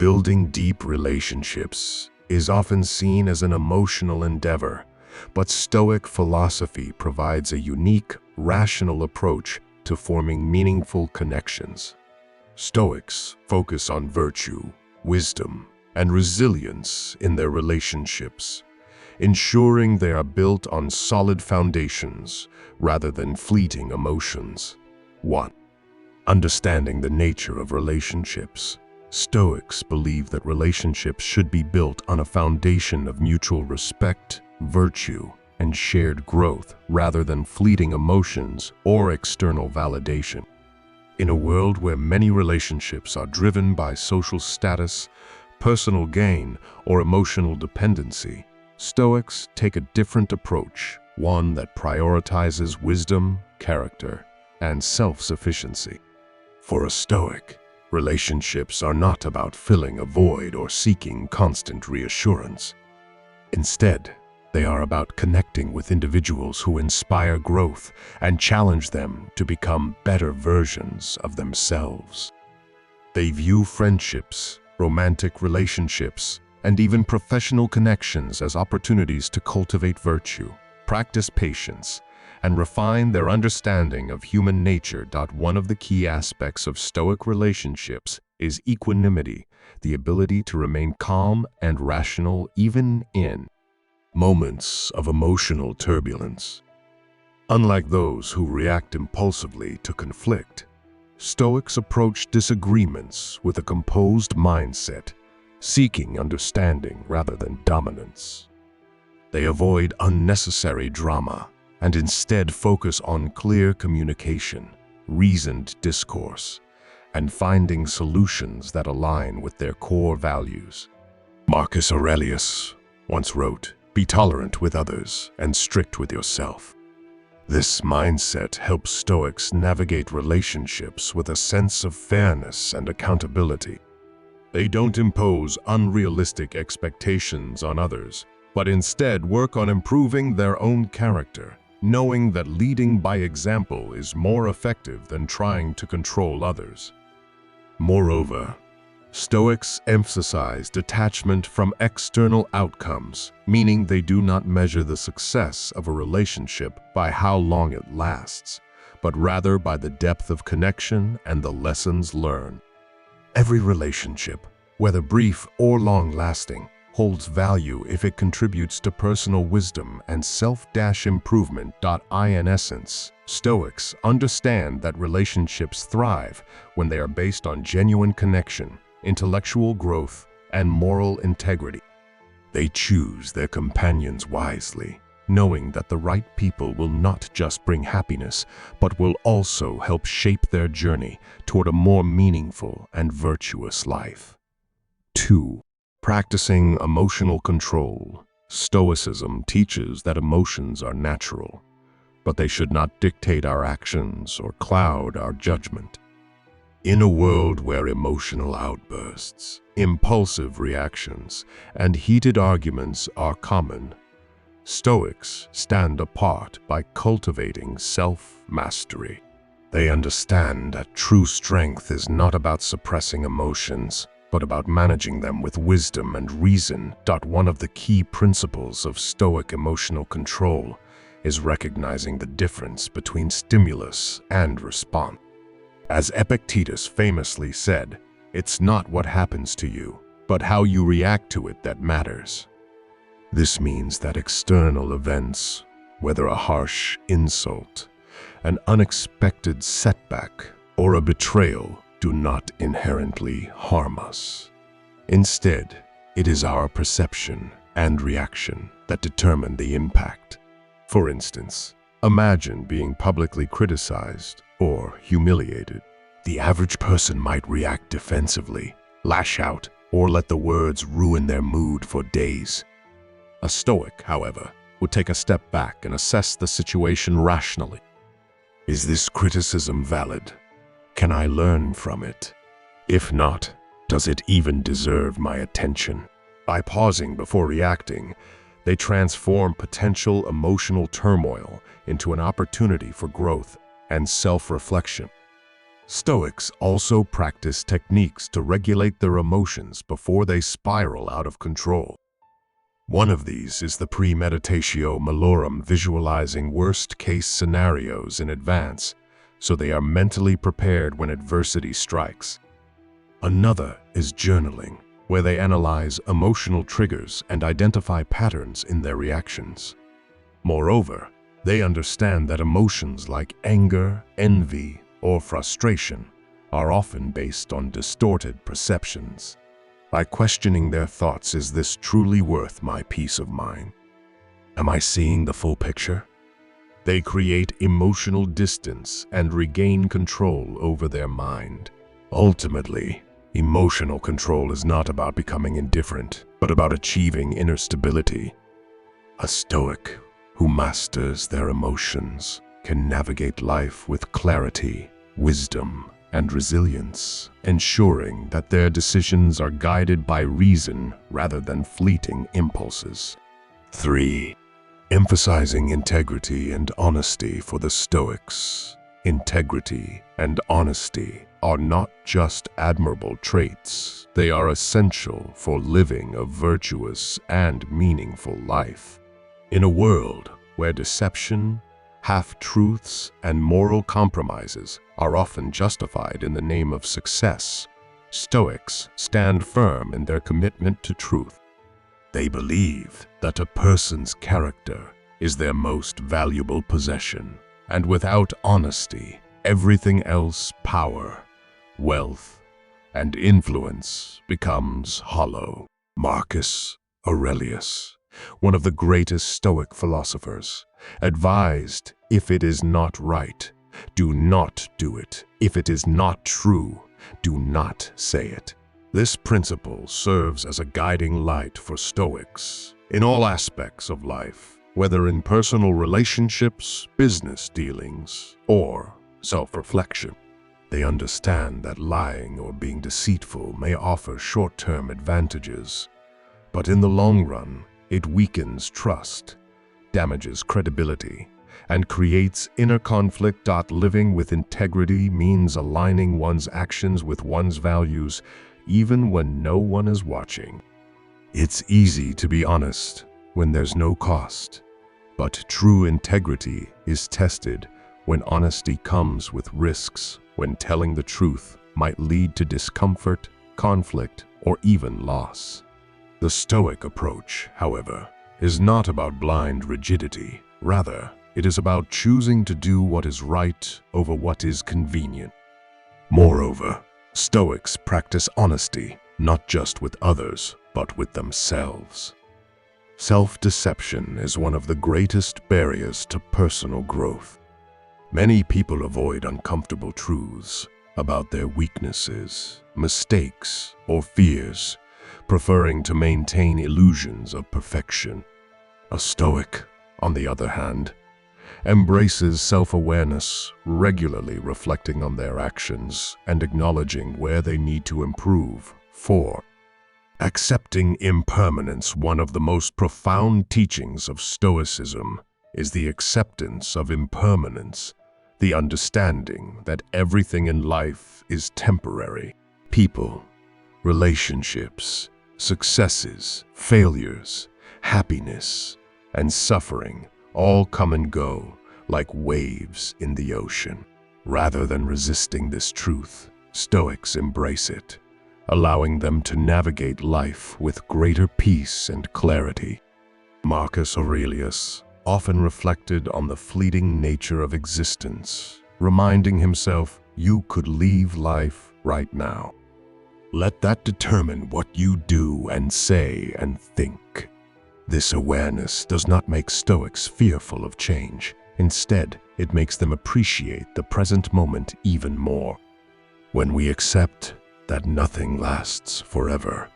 Building deep relationships is often seen as an emotional endeavor, but Stoic philosophy provides a unique, rational approach to forming meaningful connections. Stoics focus on virtue, wisdom, and resilience in their relationships, ensuring they are built on solid foundations rather than fleeting emotions. 1. Understanding the nature of relationships. Stoics believe that relationships should be built on a foundation of mutual respect, virtue, and shared growth rather than fleeting emotions or external validation. In a world where many relationships are driven by social status, personal gain, or emotional dependency, Stoics take a different approach, one that prioritizes wisdom, character, and self-sufficiency. For a Stoic, relationships are not about filling a void or seeking constant reassurance. Instead, they are about connecting with individuals who inspire growth and challenge them to become better versions of themselves. They view friendships, romantic relationships, and even professional connections as opportunities to cultivate virtue, practice patience, and refine their understanding of human nature. One of the key aspects of Stoic relationships is equanimity, the ability to remain calm and rational even in moments of emotional turbulence. Unlike those who react impulsively to conflict, Stoics approach disagreements with a composed mindset, seeking understanding rather than dominance. They avoid unnecessary drama and instead focus on clear communication, reasoned discourse, and finding solutions that align with their core values. Marcus Aurelius once wrote, "Be tolerant with others and strict with yourself." This mindset helps Stoics navigate relationships with a sense of fairness and accountability. They don't impose unrealistic expectations on others, but instead work on improving their own character, knowing that leading by example is more effective than trying to control others. Moreover, Stoics emphasize detachment from external outcomes, meaning they do not measure the success of a relationship by how long it lasts, but rather by the depth of connection and the lessons learned. Every relationship, whether brief or long-lasting, holds value if it contributes to personal wisdom and self-improvement. In essence, Stoics understand that relationships thrive when they are based on genuine connection, intellectual growth, and moral integrity. They choose their companions wisely, knowing that the right people will not just bring happiness, but will also help shape their journey toward a more meaningful and virtuous life. 2. Practicing emotional control. Stoicism teaches that emotions are natural, but they should not dictate our actions or cloud our judgment. In a world where emotional outbursts, impulsive reactions, and heated arguments are common, Stoics stand apart by cultivating self-mastery. They understand that true strength is not about suppressing emotions, but about managing them with wisdom and reason. One of the key principles of Stoic emotional control is recognizing the difference between stimulus and response. As Epictetus famously said, "It's not what happens to you, but how you react to it that matters." This means that external events, whether a harsh insult, an unexpected setback, or a betrayal, do not inherently harm us. Instead, it is our perception and reaction that determine the impact. For instance, imagine being publicly criticized or humiliated. The average person might react defensively, lash out, or let the words ruin their mood for days. A Stoic, however, would take a step back and assess the situation rationally. Is this criticism valid? Can I learn from it? If not, does it even deserve my attention? By pausing before reacting, they transform potential emotional turmoil into an opportunity for growth and self-reflection. Stoics also practice techniques to regulate their emotions before they spiral out of control. One of these is the premeditatio malorum, visualizing worst-case scenarios in advance, so they are mentally prepared when adversity strikes. Another is journaling, where they analyze emotional triggers and identify patterns in their reactions. Moreover, they understand that emotions like anger, envy, or frustration are often based on distorted perceptions. By questioning their thoughts, is this truly worth my peace of mind? Am I seeing the full picture? They create emotional distance and regain control over their mind. Ultimately, emotional control is not about becoming indifferent, but about achieving inner stability. A Stoic who masters their emotions can navigate life with clarity, wisdom, and resilience, ensuring that their decisions are guided by reason rather than fleeting impulses. 3. Emphasizing integrity and honesty for the Stoics. Integrity and honesty are not just admirable traits, they are essential for living a virtuous and meaningful life. In a world where deception, half-truths, and moral compromises are often justified in the name of success, Stoics stand firm in their commitment to truth. They believe that a person's character is their most valuable possession, and without honesty, everything else, power, wealth, and influence, becomes hollow. Marcus Aurelius, one of the greatest Stoic philosophers, advised, if it is not right, do not do it. If it is not true, do not say it. This principle serves as a guiding light for Stoics in all aspects of life, whether in personal relationships, business dealings, or self-reflection. They understand that lying or being deceitful may offer short-term advantages, but in the long run, it weakens trust, damages credibility, and creates inner conflict. Living with integrity means aligning one's actions with one's values, even when no one is watching. It's easy to be honest when there's no cost, but true integrity is tested when honesty comes with risks, when telling the truth might lead to discomfort, conflict, or even loss. The Stoic approach, however, is not about blind rigidity. Rather, it is about choosing to do what is right over what is convenient. Moreover, Stoics practice honesty, not just with others, but with themselves. Self-deception is one of the greatest barriers to personal growth. Many people avoid uncomfortable truths about their weaknesses, mistakes, or fears, preferring to maintain illusions of perfection. A Stoic, on the other hand, embraces self-awareness, regularly reflecting on their actions and acknowledging where they need to improve. 4. Accepting impermanence. One of the most profound teachings of Stoicism is the acceptance of impermanence, the understanding that everything in life is temporary. People, relationships, successes, failures, happiness, and suffering all come and go like waves in the ocean. Rather than resisting this truth, Stoics embrace it, allowing them to navigate life with greater peace and clarity. Marcus Aurelius often reflected on the fleeting nature of existence, reminding himself, you could leave life right now. Let that determine what you do and say and think. This awareness does not make Stoics fearful of change. Instead, it makes them appreciate the present moment even more. When we accept that nothing lasts forever,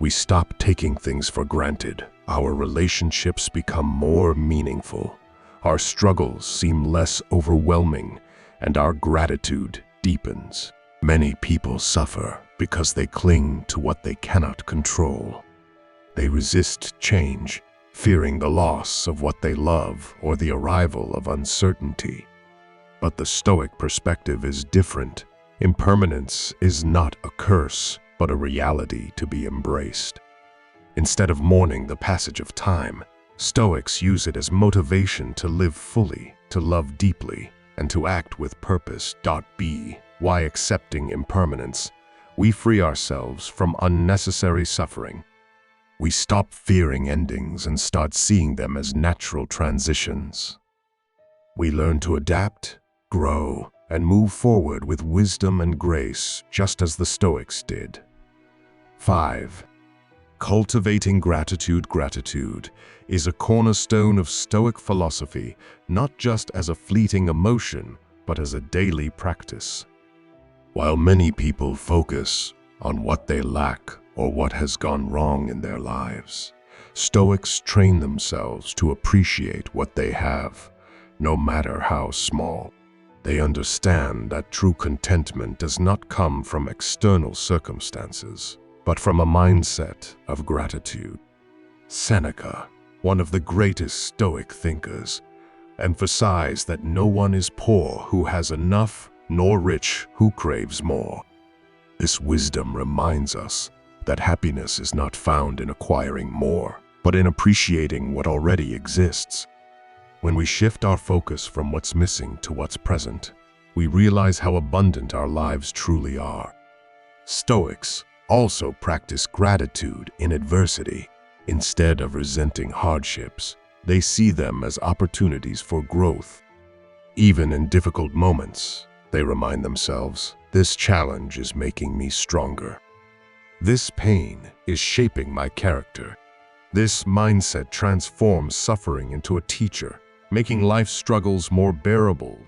we stop taking things for granted. Our relationships become more meaningful. Our struggles seem less overwhelming, and our gratitude deepens. Many people suffer because they cling to what they cannot control. They resist change, fearing the loss of what they love or the arrival of uncertainty. But the Stoic perspective is different. Impermanence is not a curse, but a reality to be embraced. Instead of mourning the passage of time, Stoics use it as motivation to live fully, to love deeply, and to act with purpose. By accepting impermanence, we free ourselves from unnecessary suffering. We stop fearing endings and start seeing them as natural transitions. We learn to adapt, grow, and move forward with wisdom and grace, just as the Stoics did. 5. Cultivating gratitude. Gratitude is a cornerstone of Stoic philosophy, not just as a fleeting emotion, but as a daily practice. While many people focus on what they lack or what has gone wrong in their lives, Stoics train themselves to appreciate what they have, no matter how small. They understand that true contentment does not come from external circumstances, but from a mindset of gratitude. Seneca, one of the greatest Stoic thinkers, emphasized that no one is poor who has enough, nor rich who craves more. This wisdom reminds us that happiness is not found in acquiring more, but in appreciating what already exists. When we shift our focus from what's missing to what's present, we realize how abundant our lives truly are. Stoics also practice gratitude in adversity. Instead of resenting hardships, they see them as opportunities for growth. Even in difficult moments, they remind themselves, this challenge is making me stronger. This pain is shaping my character. This mindset transforms suffering into a teacher, making life's struggles more bearable.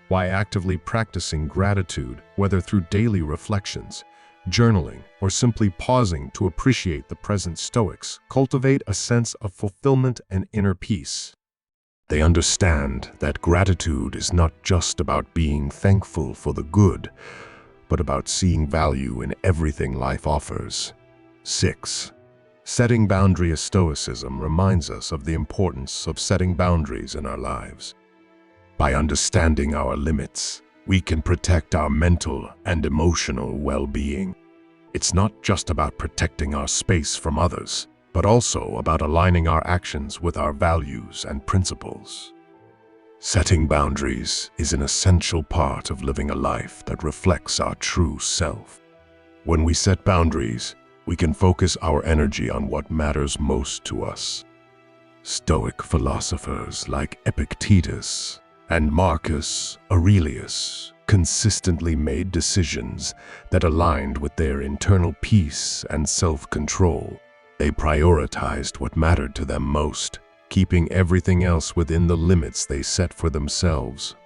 By actively practicing gratitude, whether through daily reflections, journaling, or simply pausing to appreciate the present, Stoics cultivate a sense of fulfillment and inner peace. They understand that gratitude is not just about being thankful for the good, but about seeing value in everything life offers. 6. Setting boundaries. Stoicism reminds us of the importance of setting boundaries in our lives. By understanding our limits, we can protect our mental and emotional well-being. It's not just about protecting our space from others, but also about aligning our actions with our values and principles. Setting boundaries is an essential part of living a life that reflects our true self. When we set boundaries, we can focus our energy on what matters most to us. Stoic philosophers like Epictetus and Marcus Aurelius consistently made decisions that aligned with their internal peace and self-control. They prioritized what mattered to them most, keeping everything else within the limits they set for themselves.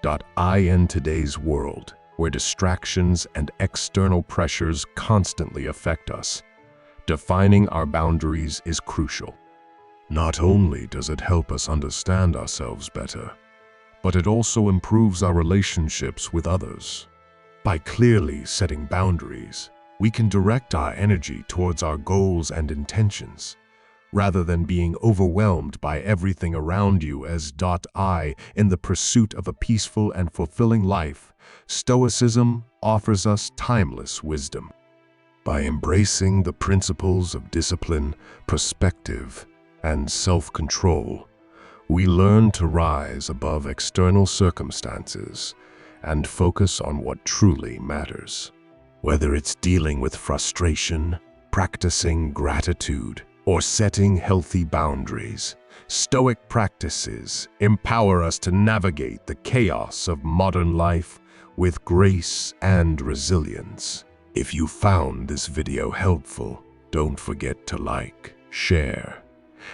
In today's world, where distractions and external pressures constantly affect us, defining our boundaries is crucial. Not only does it help us understand ourselves better, but it also improves our relationships with others. By clearly setting boundaries, we can direct our energy towards our goals and intentions, rather than being overwhelmed by everything around you. In the pursuit of a peaceful and fulfilling life, Stoicism offers us timeless wisdom. By embracing the principles of discipline, perspective, and self-control, we learn to rise above external circumstances and focus on what truly matters. Whether it's dealing with frustration, practicing gratitude, or setting healthy boundaries, Stoic practices empower us to navigate the chaos of modern life with grace and resilience. If you found this video helpful, don't forget to like, share,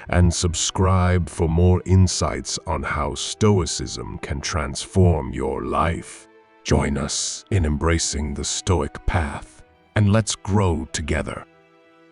and subscribe for more insights on how Stoicism can transform your life. Join us in embracing the Stoic Path, and let's grow together.